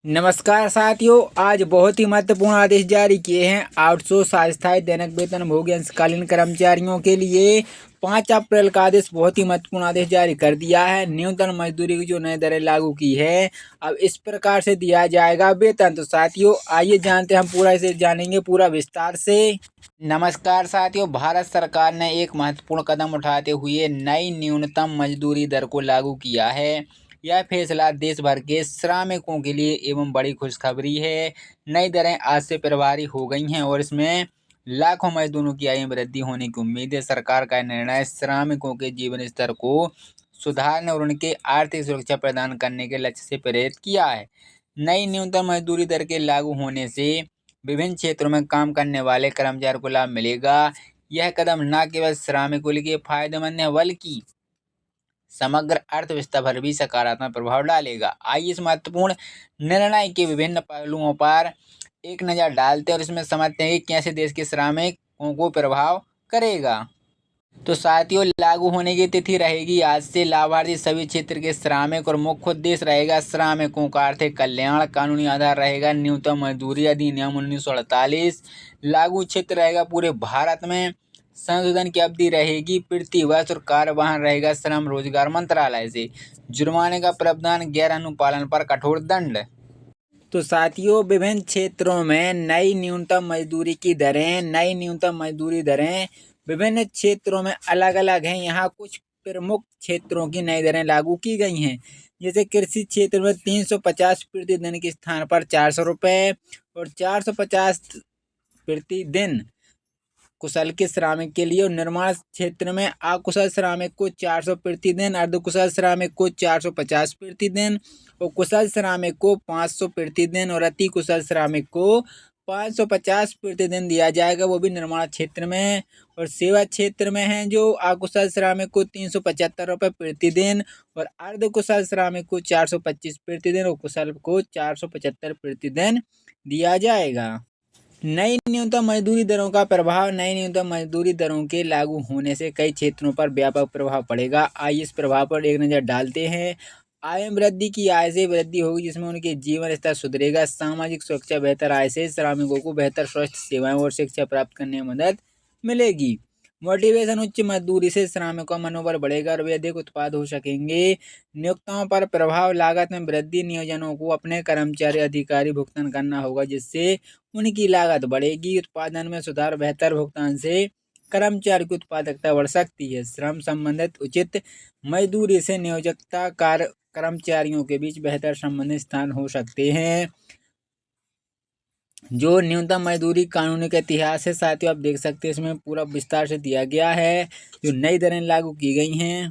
नमस्कार साथियों, आज बहुत ही महत्वपूर्ण आदेश जारी किए हैं आउटसोर्स अस्थायी दैनिक वेतन भोगी अंशकालीन कर्मचारियों के लिए। 5 अप्रैल का आदेश बहुत ही महत्वपूर्ण आदेश जारी कर दिया है। न्यूनतम मजदूरी की जो नई दरें लागू की है, अब इस प्रकार से दिया जाएगा वेतन। तो साथियों आइए जानते हैं, हम पूरा इसे जानेंगे पूरा विस्तार से। नमस्कार साथियों, भारत सरकार ने एक महत्वपूर्ण कदम उठाते हुए नई न्यूनतम मजदूरी दर को लागू किया है। यह फैसला देश भर के श्रमिकों के लिए एवं बड़ी खुशखबरी है। नई दरें आज से प्रभावी हो गई हैं और इसमें लाखों मजदूरों की आय में वृद्धि होने की उम्मीद है। सरकार का निर्णय श्रमिकों के जीवन स्तर को सुधारने और उनके आर्थिक सुरक्षा प्रदान करने के लक्ष्य से प्रेरित किया है। नई न्यूनतम मजदूरी दर के लागू होने से विभिन्न क्षेत्रों में काम करने वाले कर्मचारियों को लाभ मिलेगा। यह कदम न केवल श्रमिकों के लिए फायदेमंद है बल्कि समग्र अर्थव्यवस्था पर भी सकारात्मक प्रभाव डालेगा। आइए इस महत्वपूर्ण निर्णय के विभिन्न पहलुओं पर एक नज़र डालते हैं और इसमें समझते हैं कि कैसे देश के श्रमिकों को प्रभाव करेगा। तो साथियों, लागू होने की तिथि रहेगी आज से। लाभार्थी सभी क्षेत्र के श्रमिक और मुख्य उद्देश्य रहेगा श्रमिकों का आर्थिक कल्याण। कानूनी आधार रहेगा न्यूनतम मजदूरी अधिनियम 1948। लागू क्षेत्र रहेगा पूरे भारत में। संशोधन की अवधि रहेगी प्रति वर्ष और कार्यवाहन रहेगा श्रम रोजगार मंत्रालय से। जुर्माने का प्रावधान, गैर अनुपालन पर कठोर दंड। तो साथियों, विभिन्न क्षेत्रों में नई न्यूनतम मजदूरी दरें विभिन्न क्षेत्रों में अलग अलग हैं। यहाँ कुछ प्रमुख क्षेत्रों की नई दरें लागू की गई हैं। जैसे कृषि क्षेत्र में 350 प्रति दिन के स्थान पर 400 रुपये और 450 प्रति दिन कुशल के श्रमिक के लिए। और निर्माण क्षेत्र में अकुशल श्रमिक को 400 प्रति दिन, अर्धकुशल श्रमिक को 450 प्रति दिन और कुशल श्रमिक को 500 प्रति दिन और अति कुशल श्रमिक को 550 प्रति दिन दिया जाएगा, वो भी निर्माण क्षेत्र में। और सेवा क्षेत्र में है जो अकुशल श्रमिक को 375 रुपये प्रति दिन और अर्धकुशल श्रमिक को 425 प्रति दिन और कुशल को 475 प्रति दिन दिया जाएगा। नई न्यूनतम मजदूरी दरों का प्रभाव। नई न्यूनतम मजदूरी दरों के लागू होने से कई क्षेत्रों पर व्यापक प्रभाव पड़ेगा। आइए इस प्रभाव पर एक नज़र डालते हैं। आय में वृद्धि की आय से वृद्धि होगी जिसमें उनके जीवन स्तर सुधरेगा। सामाजिक सुरक्षा, बेहतर आय से श्रमिकों को बेहतर स्वास्थ्य सेवाएं और शिक्षा प्राप्त करने में मदद मिलेगी। मोटिवेशन, उच्च मजदूरी से श्रमिकों का मनोबल बढ़ेगा और वे अधिक उत्पाद हो सकेंगे। नियोक्ताओं पर प्रभाव, लागत में वृद्धि, नियोजनों को अपने कर्मचारी अधिकारी भुगतान करना होगा जिससे उनकी लागत बढ़ेगी। उत्पादन में सुधार, बेहतर भुगतान से कर्मचारी की उत्पादकता बढ़ सकती है। श्रम संबंधित उचित मजदूरी से नियोजकता कर्मचारियों के बीच बेहतर संबंध स्थान हो सकते हैं। जो न्यूनतम मजदूरी कानून का इतिहास है साथियों, आप देख सकते हैं इसमें पूरा विस्तार से दिया गया है। जो नई दरें लागू की गई हैं